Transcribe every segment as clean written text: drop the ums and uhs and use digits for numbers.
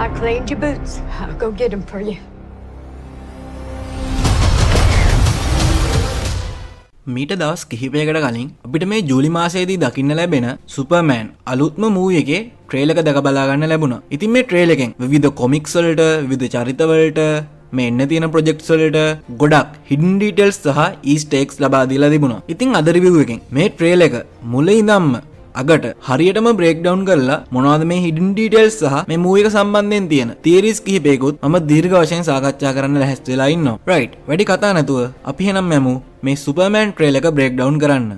I cleaned your boots. I'll go get them for you. මීට දවස් කිහිපයකට කලින් අපිට මේ ජූලි මාසයේදී දකින්න ලැබෙන සුපර්මෑන් අලුත්ම මූවි එකේ ට්‍රේලර් එක දැක බලා ගන්න ලැබුණා. ඉතින් මේ ට්‍රේලර් එකෙන් විවිධ කොමික්ස් වලට, විවිධ චරිත වලට, මේ එන්න තියෙන ප්‍රොජෙක්ට්ස් වලට ගොඩක් හිඩන් ඩීටේල්ස් සහ ඊස්ටර් එග්ස් ලබා දීලා තිබුණා. ඉතින් අද රිවිව් එකෙන් මේ ට්‍රේලර් එක මුලින් ඉඳන්ම අගට හරියටම බ්‍රේක් ඩවුන් කරලා මොනවද මේ හිඩන් ඩීටේල්ස් සහ මේ මූවි එක සම්බන්ධයෙන් තියෙන තියරිස් කිහිපයකුත් මම දීර්ඝ වශයෙන් සාකච්ඡා කරන්න ලැහැස්ති වෙලා ඉන්නවා. රයිට්. වැඩි කතා නැතුව අපි එහෙනම් යමු මේ සුපර්මෑන් ට්‍රේලර් එක බ්‍රේක් ඩවුන් කරන්න.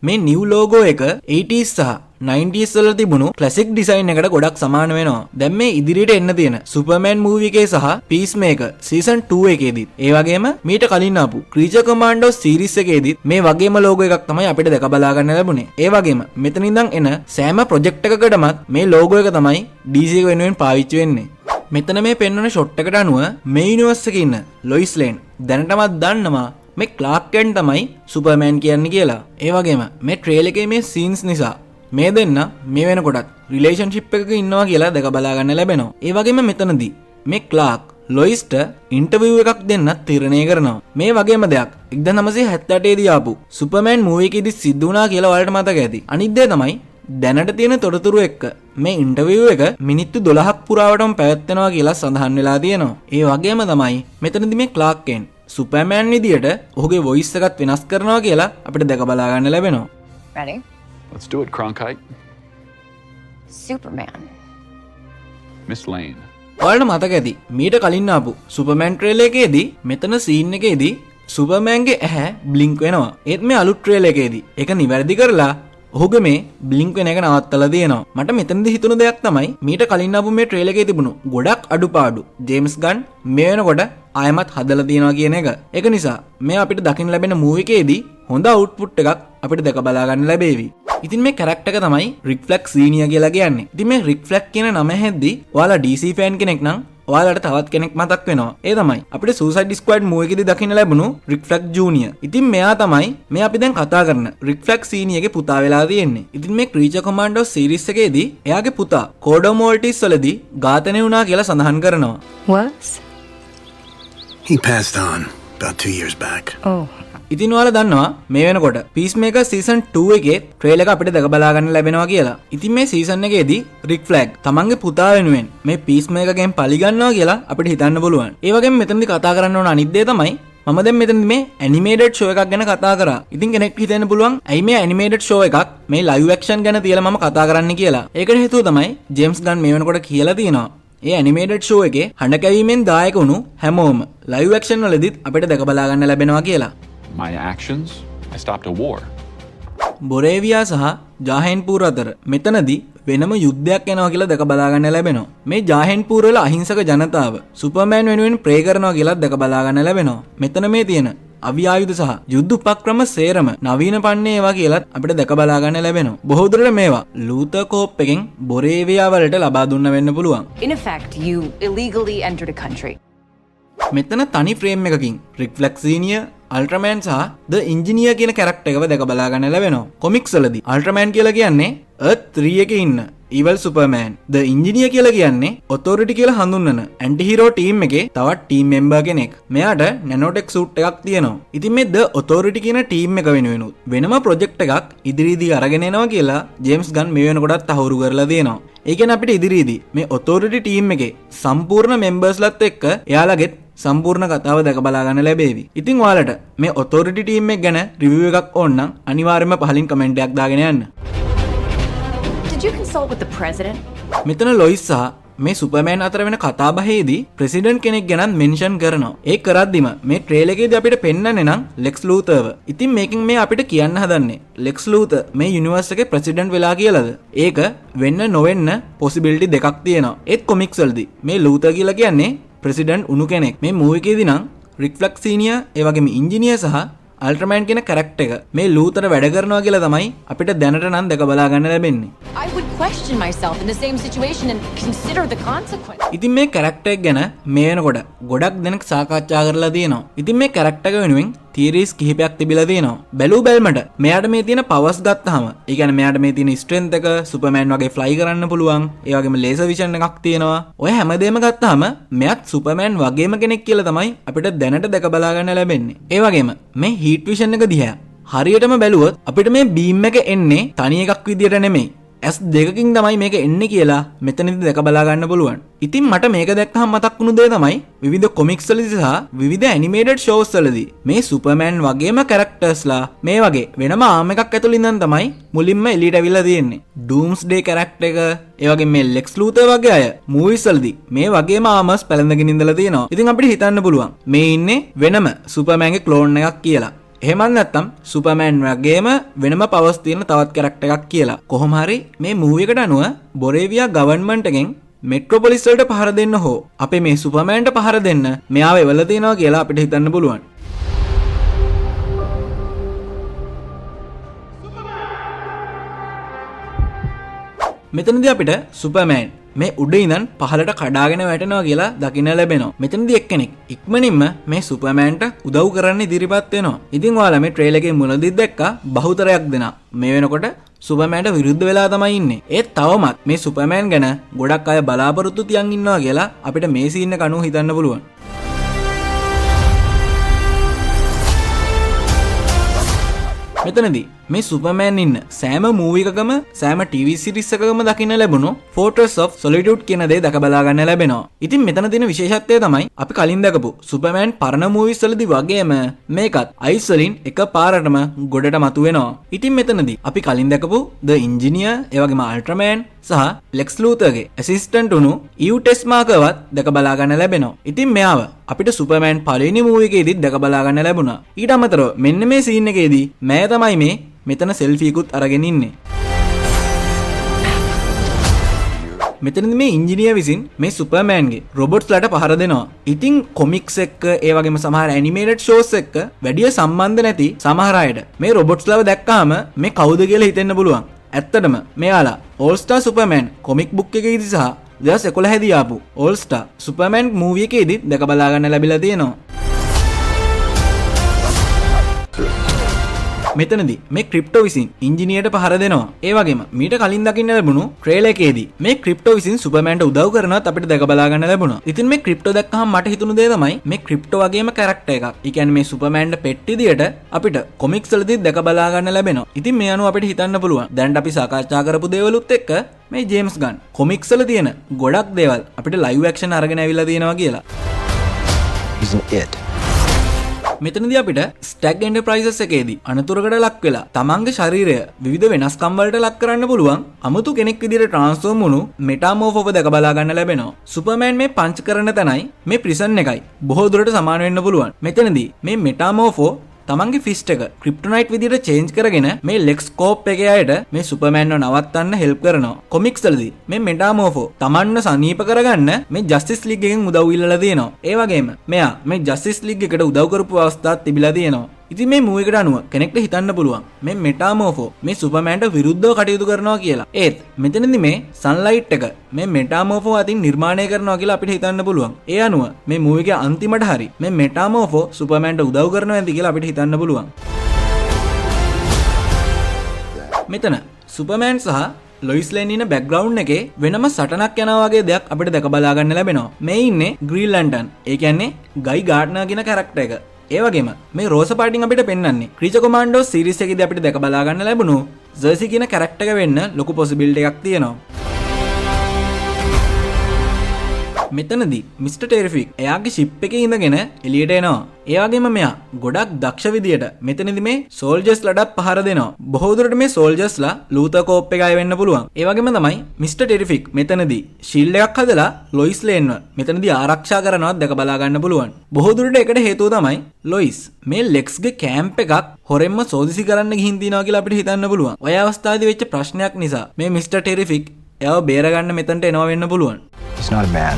මේ නිව් ලෝගෝ එක 80s සහ 90s වල තිබුණු ක්ලාසික් ඩිසයින් එකට ගොඩක් සමාන වෙනවා. දැන් මේ ඉදිරියට එන්න තියෙන සුපර්මෑන් මූවි එකේ සහ පීස්මේකර් සීසන් 2 එකේදීත් ඒ වගේම මීට කලින් ආපු ක්‍රීචර් කමාන්ඩෝ සීරීස් එකේදීත් මේ වගේම ලෝගෝ එකක් තමයි අපිට දැක බලා ගන්න ලැබුණේ. ඒ වගේම මෙතන ඉඳන් එන සෑම ප්‍රොජෙක්ට් එකකටමත් මේ ලෝගෝ එක තමයි DC එක වෙනුවෙන් පාවිච්චි වෙන්නේ. මෙතන මේ පෙන්වන ෂොට් එකට අනුව මේ යුනිවර්ස් එකේ ඉන්න ලොයිස් ලේන් දැනටමත් දන්නවා මේ ක්ලාක් කෙන්ට් තමයි සුපර්මෑන් කියන්නේ කියලා. ඒ වගේම මේ ට්‍රේලර් එකේ මේ සීන්ස් නිසා මේ දෙන්න මේ වෙනකොටත් රිලේෂන්ෂිප් එකක ඉන්නවා කියලා දැක බලා ගන්න ලැබෙනවා. ඒ වගේම මෙතනදී මේ ක්ලාක් ලොයිස්ට ඉන්ටර්විව් එකක් දෙන්න තීරණය කරනවා. මේ වගේම දෙයක් 1978 දී ආපු සුපර්මෑන් මූවි එකේදී සිද්ධ වුණා කියලා ඔයාලට මතක ඇති. අනිත් දේ තමයි දැනට තියෙන තොරතුරු එක්ක මේ ඉන්ටර්විව් එක මිනිත්තු 12ක් පුරාවටම පැවැත්වෙනවා කියලා සඳහන් වෙලා තියෙනවා. ඒ වගේම තමයි මෙතනදී මේ ක්ලාක් කෙන්ට් සුපර්මෑන් විදියට ඔහුගේ වොයිස් එකත් වෙනස් කරනවා කියලා අපිට දැක බලා ගන්න ලැබෙනවා. Ready? Let's do it, Cronkite. Superman. Miss Lane. ඔයාලට මතක ඇති මීට කලින් ආපු සුපර්මෑන් ට්‍රේලර් එකේදී මෙතන සීන් එකේදී සුපර්මෑන්ගේ ඇහැ බ්ලින්ක් වෙනවා. ඒත් මේ අලුත් ට්‍රේලර් එකේදී ඒක නිවැරදි කරලා ඔහුගේ මේ බ්ලින්ක් වෙන එක නවත්තලා තියෙනවා. මට මෙතනදී හිතුණු දෙයක් තමයි මීට කලින් ආපු මේ ට්‍රේලර් එකේ තිබුණු ගොඩක් අඩුපාඩු ජේම්ස් ගන් මේ වෙනකොට ආයමත් හදලා තියෙනවා කියන එක. ඒක නිසා මේ අපිට දකින්න ලැබෙන මූවි එකේදී හොඳ අවුට්පුට් එකක් අපිට දැක බලා ගන්න ලැබේවි. ඉතින් මේ කැරක්ටර් එක තමයි රික් ෆ්ලැග් සීනියර් කියලා කියන්නේ. ඉතින් මේ රික් ෆ්ලැග් කියන නම ඇහෙද්දි ඔයාලා DC ෆෑන් කෙනෙක් නම් ඔයාලට තවත් කෙනෙක් මතක් වෙනවා. ඒ තමයි අපිට සූසයිඩ් ස්ක්වෑඩ් මූවි එකේදී දකින්න ලැබුණු රික් ෆ්ලැග් ජූනියර්. ඉතින් මෙයා තමයි මේ අපි දැන් කතා කරන රික් ෆ්ලැග් සීනියර්ගේ පුතා වෙලා තියෙන්නේ. ඉතින් මේ ක්‍රීචර් කමාන්ඩෝ සීරීස් එකේදී එයාගේ පුතා කෝඩෝ මෝල්ටිස් වලදී ඝාතනය වුණා කියලා සඳහන් කරනවා. Was? He passed on about 2 years back. Oh. ඉතින් ඔයාලා දන්නවා මේ වෙනකොට පීස්මේකර් සීසන් 2 එකේ ට්‍රේලර් එක අපිට දැක බලා ගන්න ලැබෙනවා කියලා. ඉතින් මේ සීසන් එකේදී රික් ෆ්ලැග් තමන්ගේ පුතා වෙනුවෙන් මේ පීස්මේකර්ගෙන් පලි ගන්නවා කියලා අපිට හිතන්න පුළුවන්. ඒ වගේම මෙතනදී කතා කරන්න ඕන අනිත් දේ තමයි මම දැන් මෙතනදී මේ ඇනිමේටඩ් ෂෝ එකක් ගැන කතා කරා. ඉතින් කෙනෙක්ට හිතෙන්න පුළුවන් ඇයි මේ ඇනිමේටඩ් ෂෝ එකක් මේ ලයිව් ඇක්ෂන් ගැන තියලා මම කතා කරන්න කියලා. ඒකට හේතුව තමයි ජේම්ස් ගන් මේ වෙනකොට කියලා තියෙනවා. ඒ ඇනිමේටඩ් ෂෝ එකේ හඬ කැවීමෙන් දායක වුණු හැමෝම ලයිව් ඇක්ෂන් වලදීත් අපිට දැක බලා ගන්න ලැබෙනවා කියලා. My actions? I stopped a war. බොරේවියා සහ ජාහෙන්පූර් අතර මෙතනදී වෙනම යුද්ධයක් යනවා කියලා දැක බලා ගන්න ලැබෙනවා. මේ ජාහෙන්පූර් වල අහිංසක ජනතාව සුපර්මෑන් වෙනුවෙන් ප්‍රේ කරනවා කියලා දැක බලා ගන්න ලැබෙනවා. මෙතන මේ තියෙන අවි ආයුධ සහ යුද්ධ උපක්‍රම සේරම නවීන පන්නේ ඒවා කියලාත් අපිට දැක බලා ගන්න ලැබෙනවා. බොහෝ දුරට මේවා ලූතර් කෝප් එකෙන් බොරේවියා වලට ලබා දුන්න වෙන්න පුළුවන්. In effect, you illegally entered a country. මෙතන තනි ෆ්‍රේම් එකකින් රික් ෆ්ලැග් සීනියර් අල්ට්‍රමෑන් සහ ද ඉන්ජිනියර් කියන කැරක්ටර් එකව දැක බලා ගන්න ලැබෙනවා. කොමික්ස් වලදී අල්ට්‍රමෑන් කියලා කියන්නේ Earth 3 එකේ ඉන්න evil Superman. ද ඉන්ජිනියර් කියලා කියන්නේ authority කියලා හඳුන්වන ඇන්ටි-හීරෝ ටීම් එකේ තවත් ටීම් මෙම්බර් කෙනෙක්. මෙයාට නැනෝටෙක් සූට් එකක් තියෙනවා. ඉතින් මේ ද authority කියන ටීම් එක වෙනුවෙනුත් වෙනම ප්‍රොජෙක්ට් එකක් ඉදිරියේදී අරගෙන එනවා කියලා ජේම්ස් ගන් මේ වෙනකොටත් තහවුරු කරලා තියෙනවා. ඒ කියන්නේ අපිට ඉදිරියේදී මේ authority ටීම් එකේ සම්පූර්ණ මෙම්බර්ස්ලත් එක්ක එයාලගෙත් සම්පූර්ණ කතාව දැක බලා ගන්න ලැබේවි. ඉතින් ඔයාලට මේ authority team එක ගැන රිවිව් එකක් ඕන නම් අනිවාර්යයෙන්ම පහලින් කමෙන්ට් එකක් දාගෙන යන්න. Did you consult with the president? මෙතන ලොයිස් සහ මේ සුපර්මෑන් අතර වෙන කතාබහේදී ප්‍රෙසිඩන්ට් කෙනෙක් ගැන මෙන්ෂන් කරනවා. ඒ කරද්දිම මේ ට්‍රේලර් එකේදී අපිට පෙන්වන්නේ නම් ලෙක්ස් ලූතරව. ඉතින් මේකෙන් මේ අපිට කියන්න හදන්නේ ලෙක්ස් ලූතර් මේ යුනිවර්ස් එකේ ප්‍රෙසිඩන්ට් වෙලා කියලාද? ඒක වෙන්න නොවෙන්න පොසිබිලිටි දෙකක් තියෙනවා. ඒත් කොමික්ස් වලදී මේ ලූතර් කියලා කියන්නේ ප්‍රෙසිඩන්ට් උණු කෙනෙක්. මේ මූවි එකේදී නම් රික් ෆ්ලැග් සීනියර් ඒ වගේම ඉන්ජිනියර් සහ අල්ට්‍රමෑන් කියන කැරක්ටර් එක මේ ලූතර වැඩ කරනවා කියලා තමයි අපිට දැනට නම් දැක බලා ගන්න ලැබෙන්නේ. I would question myself in the same situation and consider the consequences. ඉතින් මේ කැරක්ටර් එක ගැන මේ වෙනකොට ගොඩක් දෙනෙක් සාකච්ඡා කරලා තියෙනවා. ඉතින් මේ කැරක්ටර් එක වෙනුවෙන් තියරිස් කිහිපයක් තිබිලා තියෙනවා. බැලූ බැලමට මෙයාට මේ තියෙන පවර්ස් ගත්තාම, ඒ කියන්නේ මෙයාට මේ තියෙන ස්ට්‍රෙන්ත් එක සුපර්මෑන් වගේ ෆ්ලයි කරන්න පුළුවන්. ඒ වගේම ලේසර් විෂන් එකක් තියෙනවා. ඔය හැමදේම ගත්තාම මෙයාත් සුපර්මෑන් වගේම කෙනෙක් කියලා තමයි අපිට දැනට දැක බලා ගන්න ලැබෙන්නේ. ඒ වගේම මේ හීට් විෂන් එක දිහා හරියටම බැලුවොත් අපිට මේ බීම් එක එන්නේ තනි එකක් විදියට නෙමෙයි. S දෙකකින් තමයි මේක එන්නේ කියලා මෙතනදී දැක බලා ගන්න පුළුවන්. ඉතින් මට මේක දැක්කහම මතක් වුණු දේ තමයි විවිධ කොමික්ස් වලදී සහ විවිධ ඇනිමේටඩ් ෂෝස් වලදී මේ සුපර්මෑන් වගේම කැරක්ටර්ස්ලා මේ වගේ වෙනම ආම් එකක් ඇතුළේ ඉඳන් තමයි මුලින්ම එළියට අවිලා තියෙන්නේ. ඩූම්ස්ඩේ කැරක්ටර් එක, ඒ වගේ මේ ලෙක්ස් ලූතර් වගේ අය මූවිස් වලදී මේ වගේම ආමර්ස් පැලඳගෙන ඉඳලා තියෙනවා. ඉතින් අපිට හිතන්න පුළුවන් මේ ඉන්නේ වෙනම සුපර්මෑන්ගේ ක්ලෝන් එකක් කියලා. එහෙමත් නැත්නම් සුපර්මෑන් වගේම වෙනම පවර්ස් තියෙන තවත් කැරක්ටර් එකක් කියලා. කොහොම හරි මේ මූවි එකට අනුව බොරේවියා ගවර්න්මන්ට් එකෙන් මෙට්‍රොපොලිස් වලට පහර දෙන්න හෝ අපේ මේ සුපර්මෑන්ට පහර දෙන්න මෙයාව එවලා තියෙනවා කියලා අපිට හිතන්න පුළුවන්. මෙතනදී අපිට සුපර්මෑන් මේ උඩ ඉඳන් පහලට කඩාගෙන වැටෙනවා කියලා දකින්න ලැබෙනවා. මෙතනදී එක්කෙනෙක් ඉක්මනින්ම මේ සුපර්මෑන්ට උදව් කරන්න ඉදිරිපත් වෙනවා. ඉතින් ඔයාලා මේ ට්‍රේලර් එකේ මුලදී දැක්කා බහුතරයක් දෙනා මේ වෙනකොට සුපර්මෑන්ට විරුද්ධ වෙලා තමයි ඉන්නේ. ඒත් තවමත් මේ සුපර්මෑන් ගැන ගොඩක් අය බලාපොරොත්තු තියන් ඉන්නවා කියලා අපිට මේ සීන් එක අනුව හිතන්න පුළුවන්. මෙතනදී මේ සුපර්මෑන් ඉන්න සෑම මූවි එකකම සෑම TV සිරීස් එකකම දකින්න ලැබුණු Fortress of Solitude කියන දේ දැක බලා ගන්න ලැබෙනවා. ඉතින් මෙතන තියෙන විශේෂත්වය තමයි අපි කලින් දැකපු සුපර්මෑන් පරණ මූවිස් වලදී වගේම මේකත් අයිස් වලින් එකපාරටම ගොඩට මතුවෙනවා. ඉතින් මෙතනදී අපි කලින් දැකපු The Engineer, ඒ වගේම අල්ට්‍රමෑන් සහ ලෙක්ස් ලූතර්ගේ ඇසිස්ටන්ට් වුණු ඊව් ටෙස්මාකවත් දැක බලා ගන්න ලැබෙනවා. ඉතින් මෙයාව අපිට සුපර්මෑන් පළවෙනි මූවි එකේදීත් දැක බලා ගන්න ලැබුණා. ඊට අමතරව මෙන්න මේ සීන් එකේදී මෑ තමයි මේ මෙතන සෙල්ෆීකුත් අරගෙන ඉන්නේ. මෙතනදී මේ ඉන්ජිනියර් විසින් මේ සුපර්මෑන්ගේ රොබොට්ස්ලාට පහර දෙනවා. ඉතින් කොමික්ස් එක්ක ඒ වගේම සමහර ඇනිමේටඩ් ෂෝස් එක්ක වැඩි සම්බන්ධ නැති සමහර අයට මේ රොබොට්ස්ලාව දැක්කාම මේ කවුද කියලා හිතෙන්න පුළුවන්. ඇත්තටම මෙයාලා all star superman comic book එකේදී සහ 2011 දී ආපු ඕල් ස්ටාර් සුපර්මෑන් මූවි එකේදී දැක බලා ගන්න ලැබිලා තියෙනවා. මෙතනදී මේ ක්‍රිප්ටෝ විසින් ඉන්ජිනියර්ට පහර දෙනවා. ඒ වගේම මීට කලින් දකින්න ලැබුණු ට්‍රේලර් එකේදී මේ ක්‍රිප්ටෝ විසින් සුපර්මෑන්ට උදව් කරනවත් අපිට දැක බලා ගන්න ලැබුණා. ඉතින් මේ ක්‍රිප්ටෝ දැක්කහම මට හිතුණු දේ තමයි මේ ක්‍රිප්ටෝ වගේම කැරක්ටර් එකක්. ඒ කියන්නේ මේ සුපර්මෑන්ට පෙට් විදියට අපිට කොමික්ස් වලදී දැක බලා ගන්න ලැබෙනවා. ඉතින් මේ අනුව අපිට හිතන්න පුළුවන් දැන් අපි සාකච්ඡා කරපු දේවලුත් එක්ක මේ ජේම්ස් ගන් කොමික්ස් වල තියෙන ගොඩක් දේවල් අපිට ලයිව් ඇක්ෂන් අරගෙන ඇවිල්ලා තියෙනවා කියලා. මෙතනදී අපිට ස්ටැග් එන්ටර්ප්‍රයිසස් එකේදී අනතුරකට ලක් වෙලා තමන්ගේ ශරීරය විවිධ වෙනස්කම් වලට ලක් කරන්න පුළුවන් අමුතු කෙනෙක් විදිහට ට්‍රාන්ස්ෆෝම් වුණු මෙටාමෝෆෝව දැක බලා ගන්න ලැබෙනවා. සුපර්මෑන් මේ පංච් කරන තැනයි මේ ප්‍රිසන් එකයි බොහෝ දුරට සමාන වෙන්න පුළුවන්. මෙතනදී මේ මෙටාමෝෆෝ තමන්ගේ ෆිස්ට් එක ක්‍රිප්ටොනයිට් විදිහට චේන්ජ් කරගෙන මේ ලෙක්ස් කෝප් එකේ අයට මේ සුපර්මෑන්ව නවත්තන්න හෙල්ප් කරනවා. කොමික්ස් වලදී මේ මෙටාමෝෆෝ තමන්ව සනීප කරගන්න මේ ජස්ටිස් ලීග් එකෙන් උදව් ඉල්ලලා තියෙනවා. ඒ වගේම මෙයා මේ ජස්ටිස් ලීග් එකට උදව් කරපු අවස්ථාවක් තිබිලා තියෙනවා. ඉතින් මේ මූවි එකට අනුව කෙනෙක්ට හිතන්න පුළුවන් මේ මෙටාමෝෆෝ මේ සුපර්මෑන්ට විරුද්ධව කටයුතු කරනවා කියලා. ඒත් මෙතනදී මේ සන්ලයිට් එක මේ මෙටාමෝෆෝ අතින් නිර්මාණය කරනවා කියලා අපිට හිතන්න පුළුවන්. ඒ අනුව මේ මූවි එකේ අන්තිමට හරි මේ මෙටාමෝෆෝ සුපර්මෑන්ට උදව් කරනවා ඇති කියලා අපිට හිතන්න පුළුවන්. මෙතන සුපර්මෑන් සහ ලොයිස් ලේන් ඉන්න බෑග්ග්‍රවුන්ඩ් එකේ වෙනම සටනක් යනවා වගේ දෙයක් අපිට දැක බලා ගන්න ලැබෙනවා. මේ ඉන්නේ ග්‍රීන් ලැන්ටර්න්. ඒ කියන්නේ ගයි ගාඩ්නර් කියන කැරක්ටර් එක. ඒ වගේම මේ රෝස පාටින් අපිට පෙන්වන්නේ ක්‍රීචර් කොමාන්ඩෝ සීරීස් එකේදී අපිට දැක බලා ගන්න ලැබුණු ජර්සි කියන කැරක්ටර් එක වෙන්න ලොකු පොසිබිලිටි එකක් තියෙනවා. මෙතනදී මිස්ටර් ටෙරිෆික් එයාගේ ෂිප් එකේ ඉඳගෙන එළියට එනවා. ඒ වගේම මෙයා ගොඩක් දක්ෂ විදියට මෙතනදී මේ සෝල්ජර්ස්ලාට පහර දෙනවා. බොහෝ දුරට මේ සෝල්ජර්ස්ලා ලූතර් කෝප් එකයි වෙන්න පුළුවන්. ඒ වගේම තමයි මිස්ටර් ටෙරිෆික් මෙතනදී ෂීල්ඩ් එකක් හදලා ලොයිස් ලේන්ව මෙතනදී ආරක්ෂා කරනවත් දැක බලා ගන්න පුළුවන්. බොහෝ දුරට ඒකට හේතුව තමයි ලොයිස් මේ ලෙක්ස්ගේ කැම්ප් එකක් හොරෙන්ම සෝදිසි කරන්න ගිහින් තියනවා කියලා අපිට හිතන්න පුළුවන්. ඔය අවස්ථාවේදී වෙච්ච ප්‍රශ්නයක් නිසා මේ මිස්ටර් ටෙරිෆික් එයාව බේරගන්න මෙතනට එනවා වෙන්න පුළුවන්. He's not a man.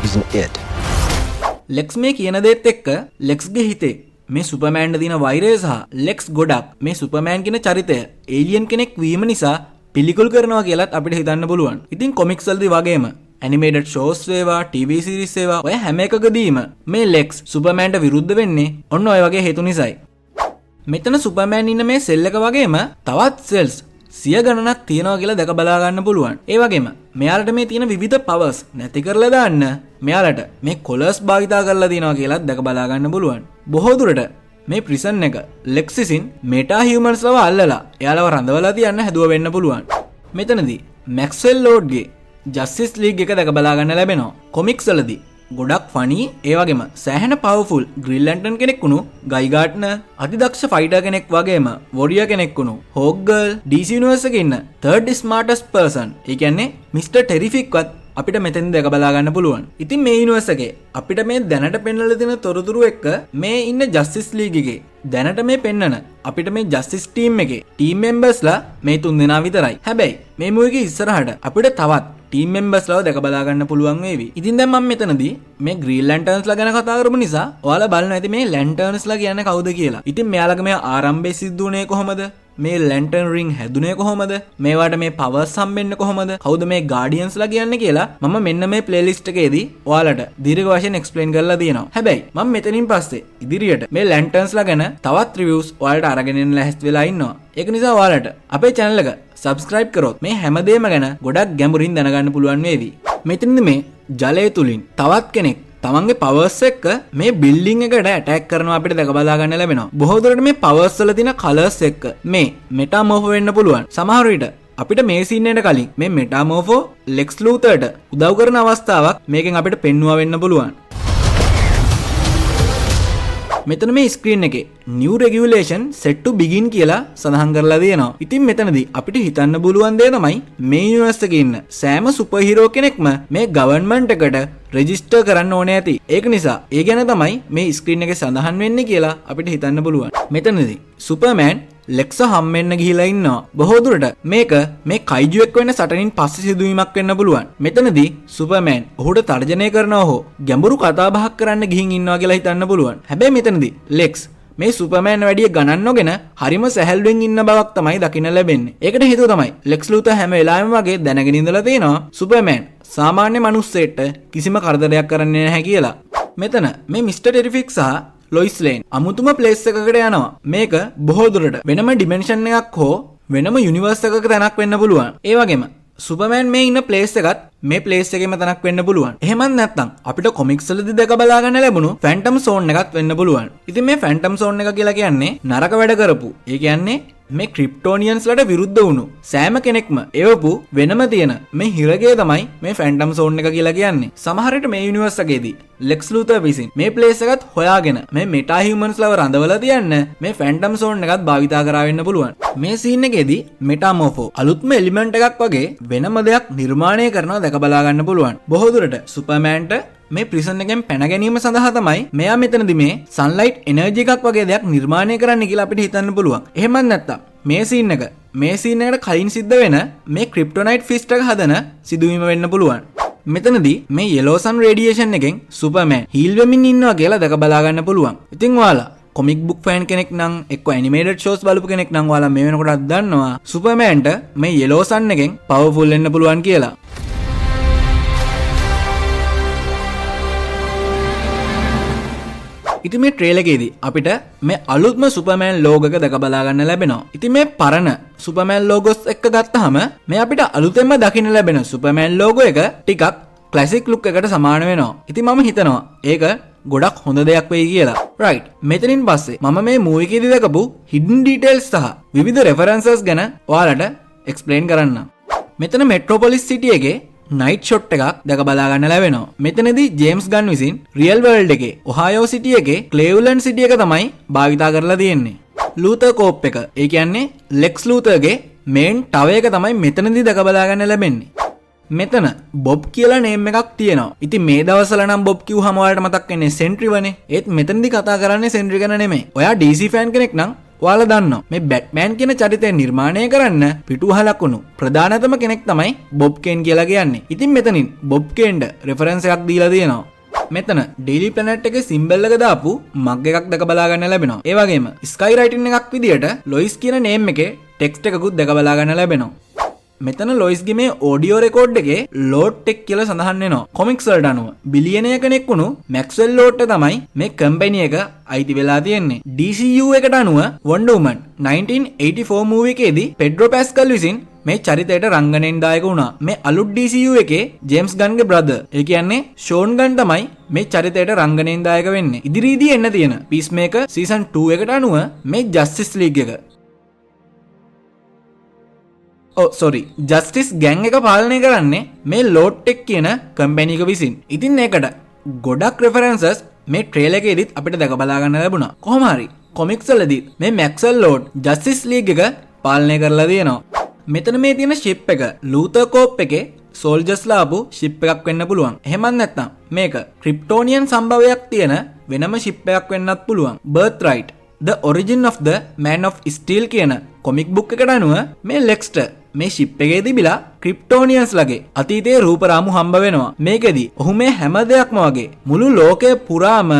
He's an it. Legs මේ කියන දේත් එක්ක ලෙක්ස්ගේ හිතේ මේ සුපර්මෑන්ට තියෙන වෛරය සහ ලෙක්ස් ගොඩක් මේ සුපර්මෑන් කියන චරිතය ඒලියන් කෙනෙක් වීම නිසා පිළිකුල් කරනවා කියලාත් අපිට හිතන්න පුළුවන්. ඉතින් කොමික්ස් වලදී වගේම ඇනිමේටඩ් ෂෝස් වේවා ටීවී සීරීස් වේවා ඔය හැම එකකදීම මේ ලෙක්ස් සුපර්මෑන්ට විරුද්ධ වෙන්නේ ඔන්න ඔය වගේ හේතු නිසායි. මෙතන සුපර්මෑන් ඉන්න මේ සෙල් එක වගේම තවත් සෙල්ස් සිය ගණනක් තියෙනවා කියලා දැක බලා ගන්න පුළුවන්. ඒ වගේම මෙයාලට මේ තියෙන විවිධ පවර්ස් නැති කරලා දාන්න මෙයාලට මේ කොලර්ස් භාවිතා කරලා දිනවා කියලා දැක බලා ගන්න පුළුවන්. බොහෝ දුරට මේ ප්‍රිසන් එක ලෙක්ස් විසින් මෙටා හියුමන්ස්ලව අල්ලලා එයාලව රඳවලා තියන්න හැදුව වෙන්න පුළුවන්. මෙතනදී මැක්ස්වෙල් ලෝඩ්ගේ ජස්ටිස් ලීග් එක දැක බලා ගන්න ලැබෙනවා. කොමික්ස් වලදී ගොඩක් ෆනී ඒ වගේම සෑහෙන පවර්ෆුල් ග්‍රීන් ලැන්ටර්න් කෙනෙක් වුණු ගයි ගාඩ්නර් අතිදක්ෂ ෆයිටර් කෙනෙක් වගේම වොරියර් කෙනෙක් වුණු හොක් ගර්ල් DC යුනිවර්ස් එකේ ඉන්න third smartest person ඒ කියන්නේ මිස්ටර් ටෙරිෆික් වත් අපිට මෙතෙන් දැක බලා ගන්න පුළුවන්. ඉතින් මේ යුනිවර්ස් එකේ අපිට මේ දැනට පෙන්වලා දෙන තොරතුරු එක්ක මේ ඉන්න ජස්ටිස් ලීග් එකේ දැනට මේ පෙන්නන අපිට මේ ජස්ටිස් ටීම් එකේ ටීම් මෙම්බර්ස්ලා මේ 3 දෙනා විතරයි. හැබැයි මේ මූවි එකේ ඉස්සරහට අපිට තවත් ටීම් මෙම්බර්ස්ලාව දැක බලා ගන්න පුළුවන් වේවි. ඉතින් දැන් මම මෙතනදී මේ ග්‍රීන් ලැන්ටර්න්ස්ලා ගැන කතා කරමු නිසා ඔයාලා බලන්න ඇති මේ ලැන්ටර්න්ස්ලා කියන්නේ කවුද කියලා. ඉතින් මෙයාලගේ මේ ආරම්භයේ සිද්ධ වුණේ කොහොමද? මේ ලැන්ටර්න් රින් හැදුනේ කොහොමද? මේවට මේ පවර්ස් හම්බෙන්නේ කොහොමද? කවුද මේ ගාඩියන්ස්ලා කියන්නේ කියලා මම මෙන්න මේ ප්ලේලිස්ට් එකේදී ඔයාලට දීර්ඝ වශයෙන් එක්ස්ප්ලেইন කරලා තියෙනවා. හැබැයි මම මෙතනින් පස්සේ ඉදිරියට මේ ලැන්ටර්න්ස්ලා ගැන තවත් රිවිව්ස් ඔයාලට අරගෙන එන්න ලැහැස්ති වෙලා ඉන්නවා. ඒක නිසා ඔයාලට අපේ channel එක subscribe කරොත් මේ හැමදේම ගැන ගොඩක් ගැඹුරින් දැනගන්න පුළුවන් වේවි. මෙතනදී මේ ජලය තුලින් තවත් කෙනෙක් තමන්ගේ පවර්ස් එක්ක මේ බිල්ඩින් එකට ඇටැක් කරනවා අපිට දැක බලා ගන්න ලැබෙනවා. බොහෝ දුරට මේ පවර්ස් වල තියෙන කලර්ස් එක්ක මේ මෙටාමෝර්ෆෝ වෙන්න පුළුවන්. සමහර විට අපිට මේ සීන් එකට කලින් මේ මෙටාමෝර්ෆෝ ලෙක්ස් ලූතර්ට උදව් කරන අවස්ථාවක් මේකෙන් අපිට පෙන්වුවා වෙන්න පුළුවන්. මෙතන මේ ස්ක්‍රීන් එකේ new regulation set to begin කියලා සඳහන් කරලා තියෙනවා. ඉතින් මෙතනදී අපිට හිතන්න පුළුවන් දේ තමයි මේ යුනිවර්ස් එකේ ඉන්න සෑම සුපර් හීරෝ කෙනෙක්ම මේ ගවර්න්මන්ට් එකට රෙජිස්ටර් කරන්න ඕනේ ඇති. ඒක නිසා ඒ ගැන තමයි මේ ස්ක්‍රීන් එකේ සඳහන් වෙන්නේ කියලා අපිට හිතන්න පුළුවන්. මෙතනදී සුපර්මෑන් ලෙක්ස හම්බෙන්න ගිහිලා ඉන්නවා. බොහෝ දුරට මේක මේ කයිජු එක්ක වෙන සටනින් පස්සේ සිදුවීමක් වෙන්න පුළුවන්. මෙතනදී සුපර්මෑන් ඔහුට තර්ජනය කරනවා හෝ ගැඹුරු කතා බහක් කරන්න ගිහින් ඉන්නවා කියලා හිතන්න පුළුවන්. හැබැයි මෙතනදී ලෙක්ස් මේ සුපර්මෑන් වැඩිය ගණන් නොගෙන හරිම සැහැල්ලුවෙන් ඉන්න බවක් තමයි දකින්න ලැබෙන්නේ. ඒකට හේතුව තමයි ලෙක්ස් ලූතර් හැම වෙලාවෙම වගේ දැනගෙන ඉඳලා තියෙනවා සුපර්මෑන් සාමාන්‍ය මිනිස්සෙට කිසිම කරදරයක් කරන්නේ නැහැ කියලා. මෙතන මේ මිස්ටර් ටෙරිෆික් සහ ලොයිස් ලේන් අමුතුම ප්ලේස් එකකට යනවා. මේක බොහෝ දුරට වෙනම ඩිමෙන්ෂන් එකක් හෝ වෙනම යුනිවර්ස් එකක තැනක් වෙන්න පුළුවන්. ඒ වගේම සුපර්මෑන් මේ ඉන්න ප්ලේස් එකත් මේ ප්ලේස් එකේම තැනක් වෙන්න පුළුවන්. එහෙමත් නැත්නම් අපිට කොමික්ස් වලදී දැක බලා ගන්න ලැබුණු ෆැන්ටම් සෝන් එකක් වෙන්න පුළුවන්. ඉතින් මේ ෆැන්ටම් සෝන් එක කියලා කියන්නේ නරක වැඩ කරපු. ඒ කියන්නේ මේ ක්‍රිප්ටෝනියන්ස්ලට විරුද්ධ වුණු සෑම කෙනෙක්ම එවපු වෙනම තියෙන මේ හිරගේ තමයි මේ ෆැන්ටම් සෝන් එක කියලා කියන්නේ. සමහර විට මේ යුනිවර්ස් එකේදී ලෙක්ස් ලූතර් විසින් මේ ප්ලේස් එකත් හොයාගෙන මේ මෙටා හියුමන්ස්ලව රඳවලා තියන්න මේ ෆැන්ටම් සෝන් එකත් භාවිතා කරා වෙන්න පුළුවන්. මේ සීන් එකේදී මෙටාමෝර්ෆෝ අලුත්ම එලිමන්ට් එකක් වගේ වෙනම දෙයක් නිර්මාණය කරනවා දැක බලා ගන්න පුළුවන්. බොහෝ දුරට සුපර්මෑන්ට මේ ප්‍රිසන් එකෙන් පැන ගැනීම සඳහා තමයි මෙයා මෙතනදී මේ සන්ලයිට් එනර්ජි එකක් වගේ දෙයක් නිර්මාණය කරන්න කියලා අපිට හිතන්න පුළුවන්. එහෙමත් නැත්නම් මේ සීන් එකට කලින් සිද්ධ වෙන මේ ක්‍රිප්ටොනයිට් ෆිස්ට් එක හදන සිදුවීම වෙන්න පුළුවන්. මෙතනදී මේ යෙලෝ සන් රේඩියේෂන් එකෙන් සුපර්මෑන් හීල් වෙමින් ඉන්නවා කියලා දැක බලා ගන්න පුළුවන්. ඉතින් ඔයාලා කොමික් බුක් ෆෑන් කෙනෙක් නම් එක්ක ඇනිමේටඩ් ෂෝස් බලපු කෙනෙක් නම් ඔයාලා මේ වෙනකොටත් දන්නවා සුපර්මෑන්ට මේ යෙලෝ සන් එකෙන් පවර්ෆුල් වෙන්න පුළුවන් කියලා. ඉතින් මේ ට්‍රේලර් එකේදී අපිට මේ අලුත්ම සුපර්මෑන් ලෝගෝ එක දැක බලා ගන්න ලැබෙනවා. ඉතින් මේ පරණ සුපර්මෑන් ලෝගෝස් එක්ක ගත්තාම මේ අපිට අලුතෙන්ම දකින්න ලැබෙන සුපර්මෑන් ලෝගෝ එක ටිකක් ක්ලාසික් ලුක් එකට සමාන වෙනවා. ඉතින් මම හිතනවා ඒක ගොඩක් හොඳ දෙයක් වෙයි කියලා. රයිට්. මෙතනින් පස්සේ මම මේ මූවි එකේදී දැකපු හිඩන් ඩීටේල්ස් සහ විවිධ රෙෆරන්සස් ගැන ඔයාලට එක්ස්ප්ලেইন කරන්නම්. මෙතන මෙට්‍රොපොලිස් සිටි එකේ නයිට් ෂොට් එකක් දැක බලා ගන්න ලැබෙනවා. මෙතනදී ජේම්ස් ගන් විසින් රියල් වර්ල්ඩ් එකේ ඔහායෝ සිටි එකේ ක්ලේව්ලන්ඩ් සිටි එක තමයි භාවිතා කරලා තියෙන්නේ. ලූතර් කෝප් එක, ඒ කියන්නේ ලෙක්ස් ලූතර්ගේ මේන් ටවර් එක තමයි මෙතනදී දැක බලා ගන්න ලැබෙන්නේ. මෙතන බොබ් කියලා නේම් එකක් තියෙනවා. ඉතින් මේ දවස්වල නම් බොබ් කිව්වම ඔයාලට මතක් වෙන්නේ සෙන්ට්‍රිවනේ. ඒත් මෙතනදී කතා කරන්නේ සෙන්ට්‍රි ගැන නෙමෙයි. ඔයා DC ෆෑන් කෙනෙක් නම් ඔයාලා දන්නවා මේ බැට්මෑන් කියන චරිතය නිර්මාණය කරන්න පිටුවහලක් වුණු ප්‍රධානතම කෙනෙක් තමයි බොබ් කේන් කියලා කියන්නේ. ඉතින් මෙතනින් බොබ් කේන්ට රෙෆරන්ස් එකක් දීලා තියෙනවා. මෙතන ඩේලි ප්ලැනට් එකේ සිම්බල් එක දාපු මග් එකක් දැක බලා ගන්න ලැබෙනවා. ඒ වගේම ස්කයි රයිටින් එකක් විදියට ලොයිස් කියන නේම් එකේ ටෙක්ස්ට් එකකුත් දැක බලා ගන්න ලැබෙනවා. මෙතන ලොයිස්ගේ මේ ඔඩියෝ රෙකෝඩ් එකේ ලෝඩ් ටෙක් කියලා සඳහන් වෙනවා. කොමික්ස් වලට අනුව බිලියනර් කෙනෙක් වුණු මැක්ස්වෙල් ලෝඩ්ට තමයි මේ කම්පැනි එක අයිති වෙලා තියෙන්නේ. DCU එකට අනුව Wonder Woman 1984 මූවි එකේදී පෙඩ්‍රෝ පැස්කල් විසින් මේ චරිතයට රංගනයෙන් දායක වුණා. මේ අලුත් DCU එකේ ජේම්ස් ගන්ගේ බ්‍රදර්, ඒ කියන්නේ ෂෝන් ගන් තමයි මේ චරිතයට රංගනයෙන් දායක වෙන්නේ. ඉදිරියේදී එන්න තියෙන පීස්මේකර් සීසන් 2 එකට අනුව මේ ජස්ටිස් ලීග් එක ජස්ටිස් ගැන් එක පාලනය කරන්නේ මේ ලෝඩ් ටෙක් කියන කම්පැනි එක විසින්. ඉතින් ඒකට ගොඩක් රෙෆරන්සස් මේ ට්‍රේලර් එකේදීත් අපිට දැක බලා ගන්න ලැබුණා. කොහොම හරි කොමික්ස් වලදී මේ මැක්ස්වෙල් ලෝඩ් ජස්ටිස් ලීග් එක පාලනය කරලා තියෙනවා. මෙතන මේ තියෙන ෂිප් එක ලූතර් කෝප් එකේ සෝල්ජර්ස්ලා ආපු ෂිප් එකක් වෙන්න පුළුවන්. එහෙමත් නැත්නම් මේක ක්‍රිප්ටෝනියන් සම්භවයක් තියෙන වෙනම ෂිප් එකක් වෙන්නත් පුළුවන්. බර්ත්රයිට් The Origin of the Man of Steel කියන කොමික් බුක් එකට අනුව මේ ලෙක්ස්ටර් මේ ෂිප් එකේ තිබිලා ක්‍රිප්ටෝනියන්ස් ලගේ අතීතයේ රූපරාමු හම්බ වෙනවා. මේකෙදි ඔහු මේ හැම දෙයක්ම වගේ මුළු ලෝකය පුරාම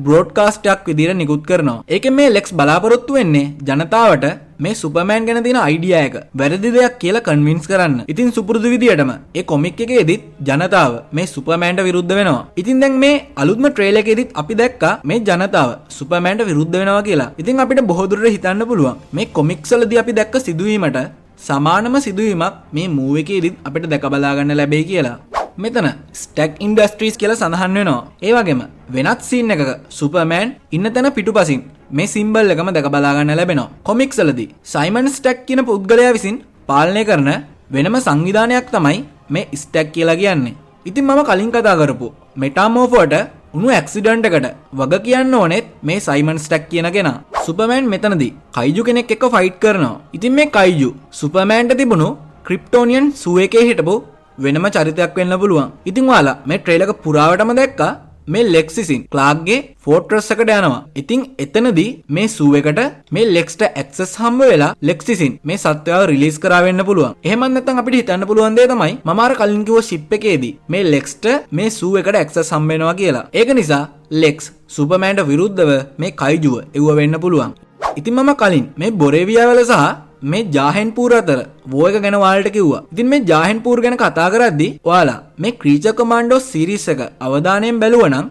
බ්‍රෝඩ්කාස්ට් එකක් විදිහට නිකුත් කරනවා. ඒකෙන් මේ ලෙක්ස් බලාපොරොත්තු වෙන්නේ ජනතාවට මේ සුපර්මෑන් ගැන තියෙන අයිඩියා එක වැරදි දෙයක් කියලා කන්වින්ස් කරන්න. ඉතින් සුපුරුදු විදියටම ඒ කොමික් එකේදීත් ජනතාව මේ සුපර්මෑන්ට විරුද්ධ වෙනවා. ඉතින් දැන් මේ අලුත්ම ට්‍රේලර් එකේදීත් අපි දැක්කා මේ ජනතාව සුපර්මෑන්ට විරුද්ධ වෙනවා කියලා. ඉතින් අපිට බොහෝ දුරට හිතන්න පුළුවන් මේ කොමික්ස් වලදී අපි දැක්ක සිදුවීමට සමානම සිදුවීමක් මේ මූවි එකේදීත් අපිට දැක බලා ගන්න ලැබෙයි කියලා. මෙතන ස්ටැක් ඉන්ඩස්ට්‍රීස් කියලා සඳහන් වෙනවා. ඒ වගේම වෙනත් සීන් එකක සුපර්මෑන් ඉන්න තැන පිටුපසින් මේ සිම්බල් එකම දැක බලා ගන්න ලැබෙනවා. කොමික්ස් වලදී සයිමන් ස්ටැක් කියන පුද්ගලයා විසින් පාලනය කරන වෙනම සංවිධානයක් තමයි මේ ස්ටැක් කියලා කියන්නේ. ඉතින් මම කලින් කතා කරපු මෙටාමෝෆෝට උණු ඇක්සිඩන්ට් එකට වග කියන්න ඕනෙත් මේ සයිමන් ස්ටැක් කියන කෙනා. සුපර්මෑන් මෙතනදී කයිජු කෙනෙක් එක්ක ෆයිට් කරනවා. ඉතින් මේ කයිජු සුපර්මෑන්ට තිබුණු ක්‍රිප්ටෝනියන් සූ එකේ හිටපු වෙනම චරිතයක් වෙන්න පුළුවන්. ඉතින් ඔයාලා මේ ට්‍රේලර් එක පුරාවටම දැක්කා මේ ලෙක්ස් විසින් ක්ලාර්ක්ගේ ෆෝර්ට්‍රස් එකට යනවා. ඉතින් එතනදී මේ සූ එකට මේ ලෙක්ස්ට ඇක්සස් හම්බ වෙලා ලෙක්ස් විසින් මේ සත්වයාව රිලීස් කරා වෙන්න පුළුවන්. එහෙමත් නැත්නම් අපිට හිතන්න පුළුවන් දේ තමයි මම අර කලින් කිව්ව ෂිප් එකේදී මේ ලෙක්ස්ට මේ සූ එකට ඇක්සස් හම්බ වෙනවා කියලා. ඒක නිසා ලෙක්ස් සුපර්මෑන්ට විරුද්ධව මේ කයිජුව එව්ව වෙන්න පුළුවන්. ඉතින් මම කලින් මේ බොරේවියා වල සහ මේ ජාහෙන්පූර් අතර වෝ එක ගැන ඔයාලට කිව්වා. ඉතින් මේ ජාහෙන්පූර් ගැන කතා කරද්දී ඔයාලා මේ ක්‍රීචර් කමාන්ඩෝ සීරීස් එක අවධානයෙන් බැලුවා නම්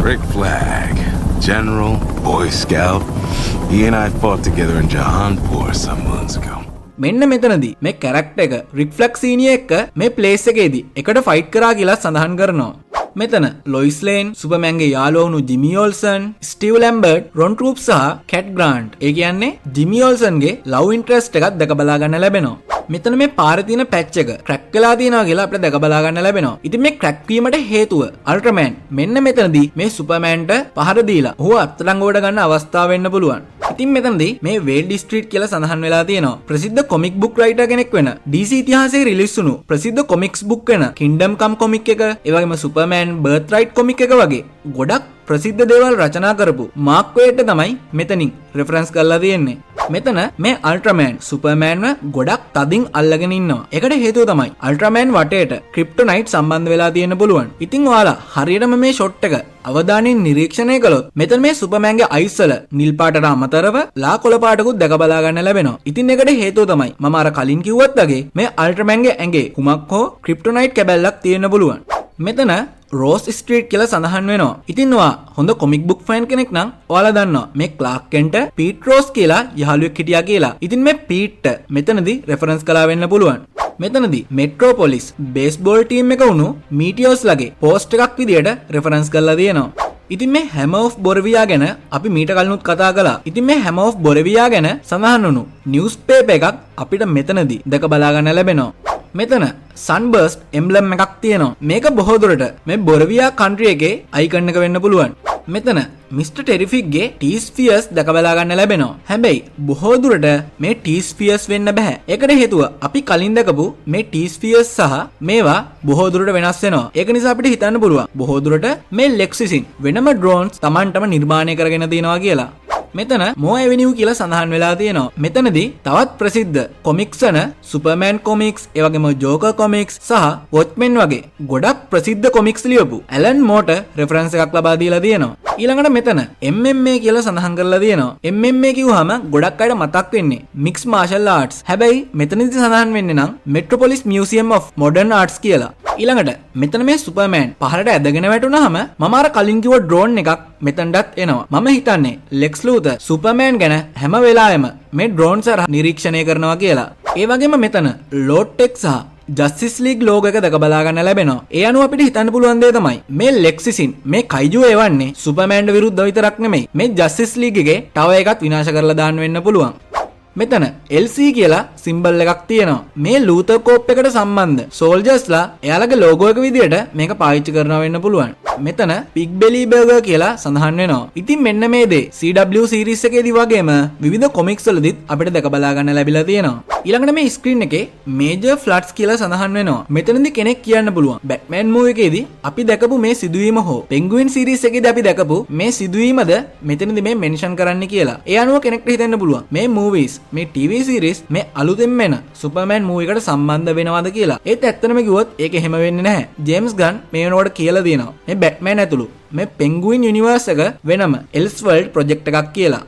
Rick Flag, General, Boy Scout. He and I fought together in Jahanpur some months ago. මෙන්න මෙතනදී මේ කැරක්ටර් එක රික් ෆ්ලැග් සීනියර් එක්ක මේ ප්ලේස් එකේදී එකට ෆයිට් කරා කියලා සඳහන් කරනවා. මෙතන ලොයිස් ලේන්, සුපර්මෑන්ගේ යාළුවා වුණු ජිමි ඕල්සන්, ස්ටීව් ලැම්බර්ට්, රොන් ට්‍රූප් සහ කැට් ග්‍රාන්ට්. ඒ කියන්නේ ජිමි ඕල්සන්ගේ ලව් ඉන්ටරෙස්ට් එකක් දැක බලා ගන්න ලැබෙනවා. මෙතන මේ පාරේ තියෙන පැච් එක ක්‍රැක් වෙලා තියෙනවා කියලා අපිට දැක බලා ගන්න ලැබෙනවා. ඉතින් මේ ක්‍රැක් වීමට හේතුව අල්ට්‍රාමෑන් මෙන්න මෙතනදී මේ සුපර්මෑන්ට පහර දීලා ඔහු අත්අඩංගුවට ගන්න අවස්ථාව වෙන්න පුළුවන්. ඉතින් මෙතනදී මේ වේල් ඩිස්ට්‍රික්ට් කියලා සඳහන් වෙලා තියෙනවා. ප්‍රසිද්ධ කොමික් බුක් රයිටර් කෙනෙක් වෙන DC ඉතිහාසයේ රිලීස් වුණු ප්‍රසිද්ධ කොමික්ස් බුක් වෙන කින්ඩම් කම් කොමික් එක, ඒ වගේම සුපර්මෑන් බර්ත්රයිට් කොමික් එක වගේ ගොඩක් ප්‍රසිද්ධ දේවල් රචනා කරපු මාක් වේඩ් තමයි මෙතනින් රෙෆරන්ස් කරලා තියෙන්නේ. මෙතන මේ අල්ට්‍රාමෑන් සුපර්මෑන්ව ගොඩක් තදින් අල්ලගෙන ඉන්නවා. ඒකට හේතුව තමයි අල්ට්‍රාමෑන් වටේට ක්‍රිප්ටොනයිට් සම්බන්ධ වෙලා තියෙන්න පුළුවන්. ඉතින් ඔයාලා හරියටම මේ ෂොට් එක අවධානයෙන් නිරීක්ෂණය කළොත් මෙතන මේ සුපර්මෑන්ගේ අයිස් වල නිල් පාටට අමතරව ලා කොළ පාටකුත් දැක බලා ගන්න ලැබෙනවා. ඉතින් ඒකට හේතුව තමයි මම අර කලින් කිව්වත් වගේ මේ අල්ට්‍රාමෑන්ගේ ඇඟේ කුමක් හෝ ක්‍රිප්ටොනයිට් කැබැල්ලක් තියෙන්න පුළුවන්. මෙතන රෝස් ස්ට්‍රීට් කියලා සඳහන් වෙනවා. ඉතින් ඔයා හොඳ කොමික් බුක් ෆෑන් කෙනෙක් නම් ඔයාලා දන්නවා මේ ක්ලාක් කෙන්ට පීට් රෝස් කියලා යහළුවෙක් හිටියා කියලා. ඉතින් මේ පීට්ට මෙතනදී රෙෆරන්ස් කළා වෙන්න පුළුවන්. මෙතනදී මෙට්‍රෝපොලිස් බේස්බෝල් ටීම් එක වුණු මීටියෝස් ලගේ පෝස්ට් එකක් විදියට රෙෆරන්ස් කරලා තියෙනවා. ඉතින් මේ හැම ඔෆ් බොරවියා ගැන අපි මීට කලිනුත් කතා කළා. ඉතින් මේ හැම ඔෆ් බොරවියා ගැන සඳහන් වුණු නිවුස් පේපර් එකක් අපිට මෙතනදී දැක බලා ගන්න ලැබෙනවා. මෙතන සන්බර්ස්ට් එම්බ්ලම් එකක් තියෙනවා. මේක බොහෝ දුරට මේ බොරවියා කන්ට්‍රි එකේ අයිකන් එක වෙන්න පුළුවන්. මෙතන මිස්ටර් ටෙරිෆික්ගේ ටීස්ෆියර්ස් දැක බලා ගන්න ලැබෙනවා. හැබැයි බොහෝ දුරට මේ ටීස්ෆියර්ස් වෙන්න බෑ. ඒකට හේතුව අපි කලින් දැකපු මේ ටීස්ෆියර්ස් සහ මේවා බොහෝ දුරට වෙනස් වෙනවා. ඒක නිසා අපිට හිතන්න පුළුවන් බොහෝ දුරට මේ ලෙක්ස් විසින් වෙනම ඩ්‍රෝන්ස් Tamanටම නිර්මාණය කරගෙන තියෙනවා කියලා. මෙතන මෝ ඇවිනිව් කියලා සඳහන් වෙලා තියෙනවා. මෙතනදී තවත් ප්‍රසිද්ධ කොමික්ස් වන සුපර්මෑන් කොමික්ස්, ඒ වගේම ජෝකර් කොමික්ස් සහ වොච්මෙන් වගේ ගොඩක් ප්‍රසිද්ධ කොමික්ස් ලියපු ඇලන් මෝට රෙෆරන්ස් එකක් ලබා දීලා තියෙනවා. ඊළඟට මෙතන MMA කියලා සඳහන් කරලා තියෙනවා. MMA කිව්වහම ගොඩක් අයට මතක් වෙන්නේ මික්ස් මාෂල් ආර්ට්ස්. හැබැයි මෙතනදී සඳහන් වෙන්නේ නම් මෙට්‍රොපොලිස් මියුසියම් ඔෆ් මොඩර්න් ආර්ට්ස් කියලා. ඊළඟට මෙතන මේ සුපර්මෑන් පහළට ඇදගෙන වැටුනහම මම අර කලින් කිව්ව ඩ්‍රෝන් එකක් මෙතනටත් එනවා. මම හිතන්නේ ලෙක්ස් ලූතර් සුපර්මෑන් ගැන හැම වෙලාවෙම මේ ඩ්‍රෝන් සරහ නිරීක්ෂණය කරනවා කියලා. ඒ වගේම මෙතන ලෝඩ් ටෙක් සහ ජස්ටිස් ලීග් ලෝගෝ එක දැක බලා ගන්න ලැබෙනවා. ඒ අනුව අපිට හිතන්න පුළුවන් දේ තමයි මේ ලෙක්ස් විසින් මේ කයිජුව එවන්නේ සුපර්මෑන්ට විරුද්ධව විතරක් නෙමෙයි. මේ ජස්ටිස් ලීග් එකේ ටවර් එකත් විනාශ කරලා දාන්න වෙන්න පුළුවන්. මෙතන LC කියලා සිම්බල් එකක් තියෙනවා. මේ ලූතර් කෝප් එකට සම්බන්ධ සෝල්ජර්ස්ලා එයාලගේ ලෝගෝ එක විදියට මේක පාවිච්චි කරනවා වෙන්න පුළුවන්. මෙතන පිග් බෙලි බර්ගර් කියලා සඳහන් වෙනවා. ඉතින් මෙන්න මේ දේ CW සීරීස් එකේදී වගේම විවිධ කොමික්ස් වලදීත් අපිට දැක බලා ගන්න ලැබිලා තියෙනවා. ඊළඟට මේ ස්ක්‍රීන් එකේ මේජර් ෆ්ලඩ්ස් කියලා සඳහන් වෙනවා. මෙතනදී කෙනෙක් කියන්න පුළුවන් බැට්මෑන් මූවි එකේදී අපි දැකපු මේ සිදුවීම හෝ පෙන්ගුයින් සීරීස් එකේදී අපි දැකපු මේ සිදුවීමද මෙතනදී මේ මෙන්ෂන් කරන්න කියලා. ඒ අනුව කෙනෙක්ට හිතෙන්න පුළුවන් මේ මූවීස් මේ TV series මේ අලුතෙන් එන සුපර්මෑන් මූවි එකට සම්බන්ධ වෙනවද කියලා. ඒත් ඇත්තටම කිව්වොත් ඒක එහෙම වෙන්නේ නැහැ. ජේම්ස් ගන් මේ වෙනකොට කියලා දෙනවා මේ බැට්මෑන් ඇතුළු මේ පෙන්ගුයින් යුනිවර්ස් එක වෙනම එල්ස්වර්ල්ඩ් ප්‍රොජෙක්ට් එකක් කියලා.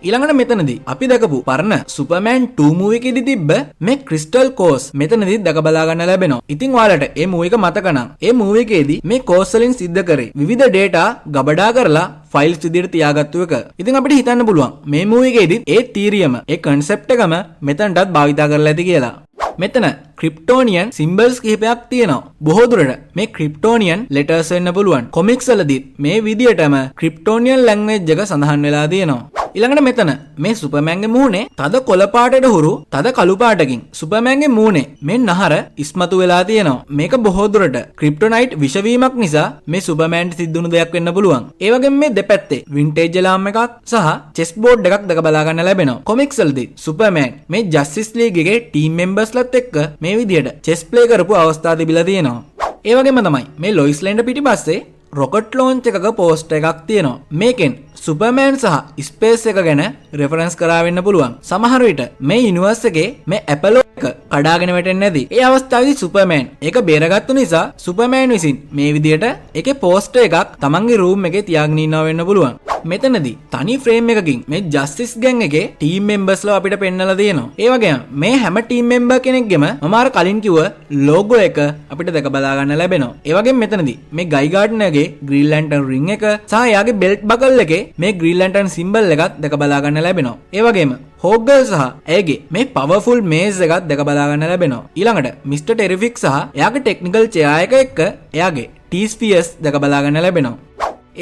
ඊළඟට මෙතනදී අපි දැකපු පරණ සුපර්මෑන් 2 මූවි එකේදී තිබ්බ මේ ක්‍රිස්ටල් කෝස් මෙතනදී දැක බලා ගන්න ලැබෙනවා. ඉතින් ඔයාලට මේ මූවි එක මතක නම් ඒ මූවි එකේදී මේ කෝස් වලින් සිද්ධ කරේ විවිධ ඩේටා ගබඩා කරලා ෆයිල්ස් විදිහට තියාගත්තු එක. ඉතින් අපිට හිතන්න පුළුවන් මේ මූවි එකේදී ඒ තීරියම ඒ කන්සෙප්ට් එකම මෙතනටත් භාවිතා කරලා ඇති කියලා. මෙතන ක්‍රිප්ටෝනියන් සිම්බල්ස් කිහිපයක් තියෙනවා. බොහෝ දුරට මේ ක්‍රිප්ටෝනියන් ලෙටර්ස් වෙන්න පුළුවන්. කොමික්ස් වලදී මේ විදියටම ක්‍රිප්ටෝනියන් ලැන්ග්වේජ් එක සඳහන් වෙලා තියෙනවා. ඊළඟට මෙතන මේ සුපර්මෑන්ගේ මූණේ තද කොළ පාටට හුරු තද කළු පාටකින් සුපර්මෑන්ගේ මූණේ මේ නහර ඉස්මතු වෙලා තියෙනවා. මේක බොහෝ දුරට ක්‍රිප්ටොනයිට් විෂවීමක් නිසා මේ සුපර්මෑන්ට සිද්ධුණු දෙයක් වෙන්න පුළුවන්. ඒ වගේම මේ දෙපැත්තේ වින්ටේජ් එලාම් එකක් සහ චෙස් බෝඩ් එකක් දැක බලා ගන්න ලැබෙනවා. කොමික්ස් වලදී සුපර්මෑන් මේ ජස්ටිස් ලීග් එකේ ටීම් මෙම්බර්ස්ලත් එක්ක මේ විදියට චෙස් ප්ලේ කරපු අවස්ථා තිබිලා තියෙනවා. ඒ වගේම තමයි මේ ලොයිස් ලේන්ට පිටිපස්සේ රොකට් ලෝන්ච් එකක පෝස්ටර් එකක් තියෙනවා. මේකෙන් සුපර්මෑන් සහ ස්පේස් එක ගැන රෙෆරන්ස් කරා වෙන්න පුළුවන්. සමහර විට මේ යුනිවර්ස් එකේ මේ ඇපලෝ එක කඩාගෙන වැටෙන්නේ නැති. ඒ අවස්ථාවේදී සුපර්මෑන් ඒක බේරගත්තු නිසා සුපර්මෑන් විසින් මේ විදියට ඒකේ පෝස්ටර් එකක් තමන්ගේ රූම් එකේ තියාගෙන ඉන්නවා වෙන්න පුළුවන්. මෙතනදී තනි ෆ්‍රේම් එකකින් මේ ජස්ටිස් ගෑන් එකේ ටීම් මෙම්බර්ස්ලා අපිට පෙන්නලා තියෙනවා. ඒ වගේම මේ හැම ටීම් මෙම්බර් කෙනෙක්ගෙම මම අර කලින් කිව්ව ලෝගෝ එක අපිට දැක බලා ගන්න ලැබෙනවා. ඒ වගේම මෙතනදී මේ ගයි ගාඩ්නර්ගේ ග්‍රීන් ලැන්ටර්න් රින් එක සහ එයාගේ බෙල්ට් බකල් එකේ මේ ග්‍රීන් ලැන්ටර්න් සිම්බල් එකත් දැක බලා ගන්න ලැබෙනවා. ඒ වගේම හෝග්ගර් සහ ඇයගේ මේ පවර්ෆුල් මේස් එකත් දැක බලා ගන්න ලැබෙනවා. ඊළඟට මිස්ටර් ටෙරිෆික් සහ එයාගේ ටෙක්නිකල් චෙයා එක එක්ක එයාගේ T-Spheres දැක බලා ගන්න ලැබෙනවා.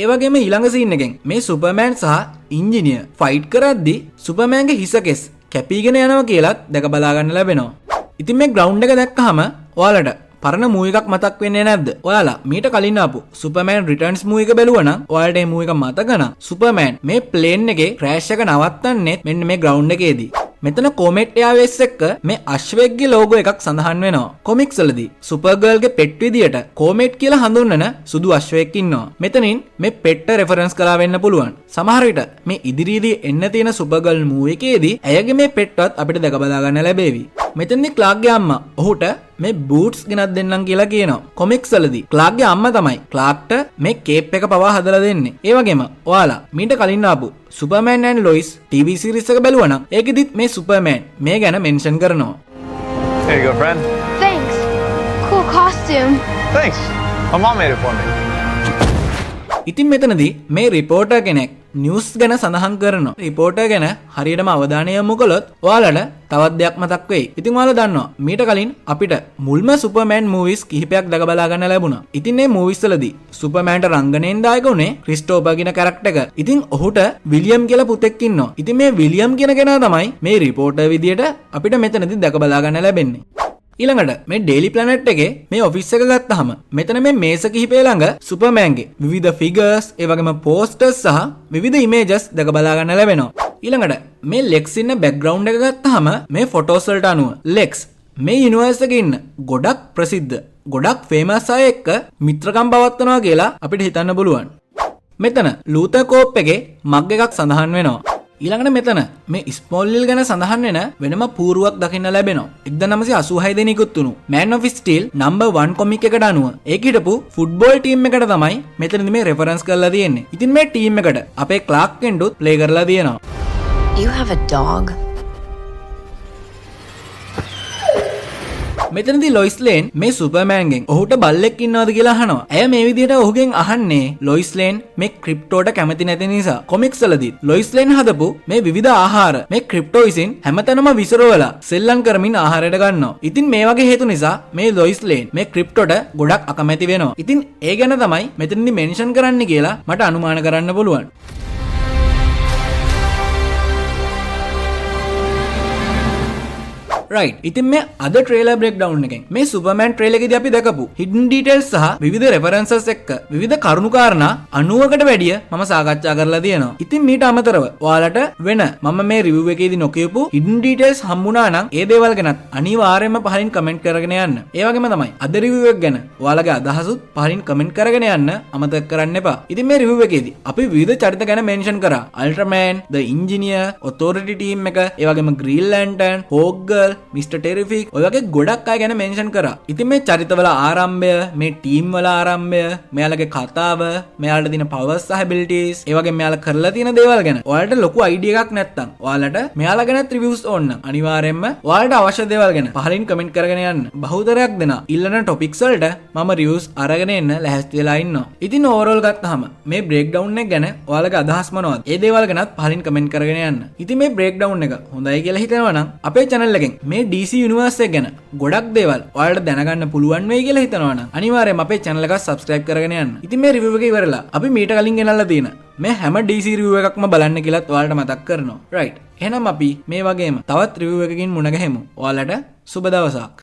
ඒ වගේම ඊළඟ සීන් එකෙන් මේ සුපර්මෑන් සහ ඉන්ජිනියර් ෆයිට් කරද්දී සුපර්මෑන්ගේ හිස කෙස් කැපීගෙන යනවා කියලාත් දැක බලා ගන්න ලැබෙනවා. ඉතින් මේ ග්‍රවුන්ඩ් එක දැක්කහම ඔයාලට පරණ මූවි එකක් මතක් වෙන්නේ නැද්ද? ඔයාලා මීට කලින් ආපු සුපර්මෑන් රිටර්න්ස් මූවි එක බැලුවා නම් ඔයාලට මේ මූවි එක මතක නම් සුපර්මෑන් මේ ප්ලේන් එකේ ක්‍රෑෂ් එක නවත්තන්නේ මෙන්න මේ ග්‍රවුන්ඩ් එකේදී. මෙතන කොමෙට් එයාර්වේස් එක්ක මේ අශ්වයෙක්ගේ ලෝගෝ එකක් සඳහන් වෙනවා. කොමික්ස් වලදී සුපර්ගර්ල්ගේ පෙට් විදියට කොමෙට් කියලා හඳුන්වන සුදු අශ්වයෙක් ඉන්නවා. මෙතනින් මේ පෙට්ට රෙෆරන්ස් කරලා වෙන්න පුළුවන්. සමහර විට මේ ඉදිරියේදී එන්න තියෙන සුපර්ගර්ල් මූවි එකේදී ඇයගේ මේ පෙට්ටවත් අපිට දැක බලා ගන්න ලැබෙවි. මෙතනදී ක්ලාර්ක්ගේ අම්මා ඔහුට මේ බූට්ස් ගෙනත් දෙන්නම් කියලා කියනවා. කොමික්ස් වලදී ක්ලාර්ක්ගේ අම්මා තමයි ක්ලාර්ක්ට මේ කේප් එක පවා හදලා දෙන්නේ. ඒ වගේම ඔයාලා මීට කලින් ආපු superman and Lois TV series එක බැලුවා නම් ඒකෙදිත් මේ සුපර්මෑන් මේ ගැන මෙන්ෂන් කරනවා. Here you go, friend. Thanks. Cool costume. Thanks. My mom made it for me. ඉතින් මෙතනදී මේ රිපෝටර් කෙනෙක් නිවුස් ගැන සඳහන් කරනවා. රිපෝටර් ගැන හරියටම අවධානය යොමු කළොත් ඔයාලට තවත් දෙයක් මතක් වෙයි. ඉතින් ඔයාලා දන්නවා මීට කලින් අපිට මුල්ම සුපර්මෑන් මූවිස් කිහිපයක් දැක බලා ගන්න ලැබුණා. ඉතින් මේ මූවිස් වලදී සුපර්මෑන්ට රංගනයෙන් දායක උනේ ක්‍රිස්ටෝපර් කියන කැරක්ටර් එක. ඉතින් ඔහුට විලියම් කියලා පුතෙක් ඉන්නවා. ඉතින් මේ විලියම් කියන කෙනා තමයි මේ රිපෝටර් විදියට අපිට මෙතනදී දැක බලා ගන්න ලැබෙන්නේ. ඊළඟට මේ ඩේලි ප්ලැනට් එකේ මේ ඔෆිස් එක ගත්තාම මෙතන මේ මේස කිහිපය ළඟ සුපර්මෑන්ගේ විවිධ ෆිගර්ස් ඒ වගේම පෝස්ටර්ස් සහ විවිධ ඉමේජස් දැක බලා ගන්න ලැබෙනවා. ඊළඟට මේ ලෙක්ස් ඉන්න බෑග්ග්‍රවුන්ඩ් එක ගත්තාම මේ ෆොටෝස් වලට අනුව ලෙක්ස් මේ යුනිවර්ස් එකේ ඉන්න ගොඩක් ප්‍රසිද්ධ ගොඩක් ෆේමස් අය එක්ක මිත්‍රකම් පවත්වනවා කියලා අපිට හිතන්න පුළුවන්. මෙතන ලූතර් කෝප් එකේ මග් එකක් සඳහන් වෙනවා. ඊළඟට මෙතන මේ ස්මෝල්ලිල් ගැන සඳහන් වෙන වෙනම පූර්වක් දකින්න ලැබෙනවා. 1986 දෙන නිකුත් වුණු Man of Steel number 1 comic එකට අනුව ඒක හිටපු ෆුට්බෝල් ටීම් එකට තමයි මෙතනදී මේ රෙෆරන්ස් කරලා තියෙන්නේ. ඉතින් මේ ටීම් එකට අපේ ක්ලාක් කෙන්ටුත් ප්ලේ කරලා තියෙනවා. You have a dog? මෙතනදී ලොයිස් ලේන් මේ සුපර්මෑන්ගෙන් ඔහුට බල්ලෙක් ඉන්නවද කියලා අහනවා. ඇය මේ විදිහට ඔහුගෙන් අහන්නේ ලොයිස් ලේන් මේ ක්‍රිප්ටෝට කැමති නැති නිසා. කොමික්ස් වලදී ලොයිස් ලේන් හදපු මේ විවිධ ආහාර මේ ක්‍රිප්ටෝ විසින් හැමතැනම විසිරවලා සෙල්ලම් කරමින් ආහාරයට ගන්නවා. ඉතින් මේ වගේ හේතු නිසා මේ ලොයිස් ලේන් මේ ක්‍රිප්ටෝට ගොඩක් අකමැති වෙනවා. ඉතින් ඒ ගැන තමයි මෙතනදී මෙන්ෂන් කරන්න කියලා මට අනුමාන කරන්න පුළුවන්. right. ඉතින් මේ අද ට්‍රේලර් බ්‍රේක්ඩවුන් එකෙන් මේ සුපර්මෑන් ට්‍රේලර් එකේදී අපි දැකපු හිඩන් ඩීටේල්ස් සහ විවිධ රෙෆරන්සස් එක්ක විවිධ කරුණු කාරණා 90කට වැඩිය මම සාකච්ඡා කරලා තියෙනවා. ඉතින් මීට අමතරව ඔයාලට වෙන මම මේ රිවිව් එකේදී නොකියපු හිඩන් ඩීටේල්ස් හම්බුණා නම් ඒ දේවල් ගැනත් අනිවාර්යයෙන්ම පහලින් කමෙන්ට් කරගෙන යන්න. ඒ වගේම තමයි අද රිවිව් එක ගැන ඔයාලගේ අදහසුත් පහලින් කමෙන්ට් කරගෙන යන්න අමතක කරන්න එපා. ඉතින් මේ රිවිව් එකේදී අපි විවිධ චරිත ගැන මෙන්ෂන් කරා. අල්ට්‍රාමෑන්, ද ඉන්ජිනියර්, ඔතොරිටි ටීම් එක, ඒ වගේම ග්‍රීන් ලැන්ටර්න්, හෝක් ගර්ල්, මිස්ටර් ටෙරිෆික් ඔය වගේ ගොඩක් අය ගැන මෙන්ෂන් කරා. ඉතින් මේ චරිතවල ආරම්භය, මේ ටීම් වල ආරම්භය, මෙයාලගේ කතාව, මෙයාලට තියෙන පවර්ස් සහ ඇබිලිටිස්, ඒ වගේ මෙයාලා කරලා තියෙන දේවල් ගැන ඔයාලට ලොකු අයිඩියා එකක් නැත්නම් ඔයාලට මෙයාලා ගැන රිවිව්ස් ඕන නම් අනිවාර්යයෙන්ම ඔයාලට අවශ්‍ය දේවල් ගැන පහලින් කමෙන්ට් කරගෙන යන්න. බහුතරයක් දෙනා ඉල්ලන ටොපික්ස් වලට මම රිවිව්ස් අරගෙන එන්න ලැහැස්ති වෙලා ඉන්නවා. ඉතින් ඕවරෝල් ගත්තාම මේ බ්‍රේක්ඩවුන් එක ගැන ඔයාලගේ අදහස් මොනවද? ඒ දේවල් ගැනත් පහලින් කමෙන්ට් කරගෙන යන්න. ඉතින් මේ බ්‍රේක්ඩවුන් එක හොඳයි කියලා හිතනවා නම් අපේ channel එකෙන් මේ DC යුනිවර්ස් එක ගැන ගොඩක් දේවල් ඔයාලට දැනගන්න පුළුවන් වෙයි කියලා හිතනවා නම් අනිවාර්යයෙන්ම අපේ channel එක subscribe කරගෙන යන්න. ඉතින් මේ රිවිව් එක ඉවරලා අපි මීට කලින් ගෙනල්ලා තියෙන මේ හැම DC රිවිව් එකක්ම බලන්න කියලාත් ඔයාලට මතක් කරනවා. right. එහෙනම් අපි මේ වගේම තවත් රිවිව් එකකින් මුණ ගැහෙමු. ඔයාලට සුබ දවසක්.